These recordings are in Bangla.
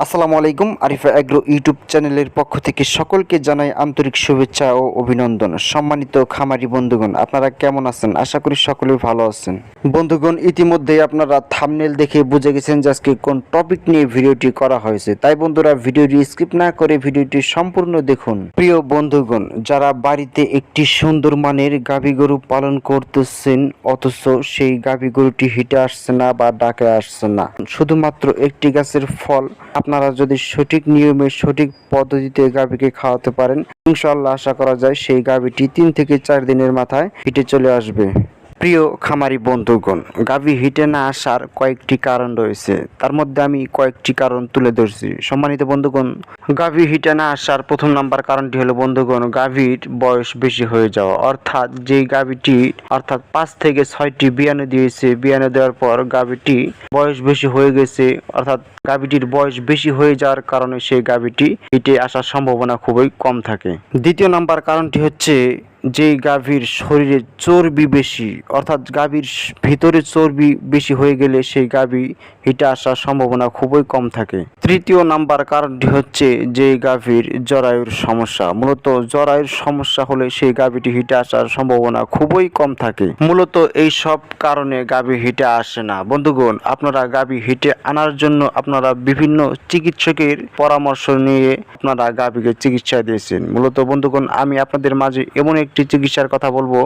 আসসালামু আলাইকুম। আরিফা এগ্রো ইউটিউব চ্যানেলের পক্ষ থেকে সকলকে জানাই আন্তরিক শুভেচ্ছা ও অভিনন্দন। সম্মানিত খামারি বন্ধুগণ, আপনারা কেমন আছেন? আশা করি সকলেই ভালো আছেন। বন্ধুগণ, ইতিমধ্যেই আপনারা থাম্বনেল দেখে বুঝে গেছেন যে আজকে কোন টপিক নিয়ে ভিডিওটি করা হয়েছে। তাই বন্ধুরা, ভিডিওটি স্কিপ না করে ভিডিওটি সম্পূর্ণ দেখুন। প্রিয় বন্ধুগণ, যারা বাড়িতে একটি সুন্দর মানের গাভী গরু পালন করতেছেন অথচ সেই গাভী গরুটি হিটে আসছে না বা ডাকে আসছে না, শুধুমাত্র একটি গাছের ফল আপনারা যদি সঠিক নিয়মে সঠিক পদ্ধতিতে গাভীকে খাওয়াতে পারেন, ইনশাআল্লাহ আশা করা যায় সেই গাভীটি 3 থেকে 4 দিনের মাথায় হিটে চলে আসবে। প্রিয় খামারি বন্ধুগণ, গাভী হিটে না আসার কয়েকটি কারণ রয়েছে, তার মধ্যে আমি কয়েকটি কারণ তুলে ধরছি। সম্মানিত বন্ধুগণ, গাভী হিটে না আসার প্রথম নাম্বার কারণটি হলো বন্ধুগণ, গাভীর বয়স বেশি হয়ে যাওয়া। অর্থাৎ যেই গাভীটি 5 থেকে 6টি বিয়ানে দিয়েছে, বিয়ানে দেওয়ার পর গাভীটি বয়স বেশি হয়ে গেছে, অর্থাৎ গাভীটির বয়স বেশি হয়ে যাওয়ার কারণে সেই গাভীটি হিটে আসার সম্ভাবনা খুবই কম থাকে। দ্বিতীয় নাম্বার কারণটি হচ্ছে যেই গাভীর শরীরে চর্বি বেশি, অর্থাৎ গাভীর ভিতরে চর্বি বেশি হয়ে গেলে সেই গাভী হিটে আসার সম্ভাবনা খুবই কম থাকে। তৃতীয় নাম্বার কারণটি হচ্ছে যেই গাভীর জরায়ুর সমস্যা। মূলত জরায়ুর সমস্যা হলে সেই গাভীটি হিটে আসার সম্ভাবনা খুবই কম থাকে। মূলত এই সব কারণে গাভী হিটে আসে না। বন্ধুগণ, আপনারা গাভী হিটে আনার জন্য আপনারা বিভিন্ন চিকিৎসকের পরামর্শ নিয়ে আপনারা গাভীকে চিকিৎসা দিয়েছেন। মূলত বন্ধুগণ, আমি আপনাদের মাঝে এমন একটি চিকিৎসার কথা বলবো,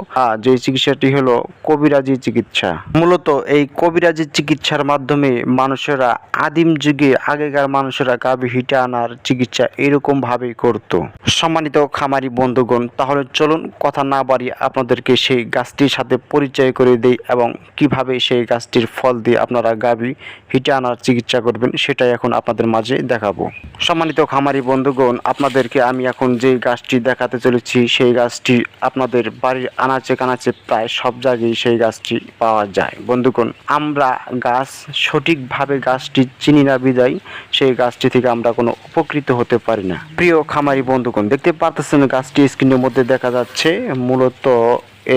যে চিকিৎসাটি হলো কবিরাজি চিকিৎসা। মূলত এই কবিরাজি চিকিৎসার মাধ্যমে মানুষেরা আদিম যুগে আগেকার মানুষেরা গাভী হিটে আনার চিকিৎসা এরকম ভাবেই করত। সম্মানিত খামারি বন্ধুগণ, তাহলে চলুন কথা না বাড়িয়ে আপনাদেরকে সেই গাছটির সাথে পরিচয় করে দেই এবং কিভাবে সেই গাছটির ফল দিয়ে আপনারা গাভী হিটে আনার চিকিৎসা করবেন সেটাই এখন আপনাদের মাঝে দেখাবো। সম্মানিত খামারি বন্ধুগণ, আপনাদেরকে আমি এখন যে গাছটি দেখাতে চলেছি সেই গাছটি আপনাদের বাড়ির আনাচে কানাচে প্রায় সব জায়গায় সেই গাছটি পাওয়া যায়। বন্ধুগণ, আমরা গাছ সঠিকভাবে গাছটি চিনি না বিদায় সেই গাছটি থেকে আমরা কোনো উপকৃত হতে পারি না। প্রিয় খামারি বন্ধুগণ, দেখতে পারতেছেন গাছটি স্ক্রিনের মধ্যে দেখা যাচ্ছে। মূলত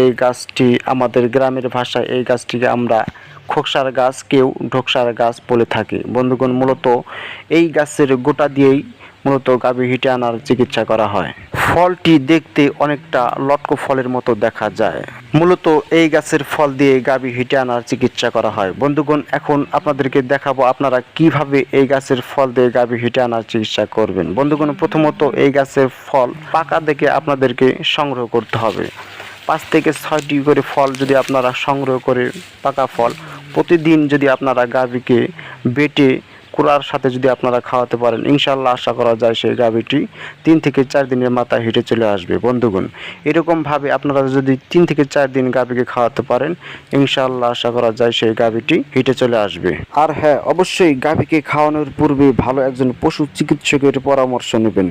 এই গাছটি আমাদের গ্রামের ভাষায় এই গাছটিকে আমরা খোকসার গাছ, কেউ ঢোকসার গাছ বলে থাকি। বন্ধুগণ, মূলত এই গাছের গোটা দিয়েই মূলত গাভী হিটে আনার চিকিৎসা করা হয়। ফলটি দেখতে অনেকটা লটকো ফলের মতো দেখা যায়। মূলত এই গাছের ফল দিয়ে গাভী হিটে আনার চিকিৎসা করা হয়। বন্ধুগণ, এখন আপনাদেরকে দেখাবো আপনারা কিভাবে এই গাছের ফল দিয়ে গাভী হিটে আনার চিকিৎসা করবেন। বন্ধুগণ, প্রথমত এই গাছের ফল পাকা দেখে আপনাদেরকে সংগ্রহ করতে হবে। 5 থেকে 6টি করে ফল যদি আপনারা সংগ্রহ করে পাকা ফল প্রতিদিন যদি আপনারা গাভীকে বেটে কুড়ার সাথে যদি আপনারা খাওয়াতে পারেন, ইনশাআল্লাহ আশা করা যায় সেই গাভীটি 3 থেকে 4 দিনের মাথায় হিটে চলে আসবে। বন্ধুগণ, এরকমভাবে আপনারা যদি 3 থেকে 4 দিন গাভীকে খাওয়াতে পারেন, ইনশাআল্লাহ আশা করা যায় সেই গাভীটি হিটে চলে আসবে। আর হ্যাঁ, অবশ্যই গাভীকে খাওয়ানোর পূর্বে ভালো একজন পশু চিকিৎসকের পরামর্শ নেবেন।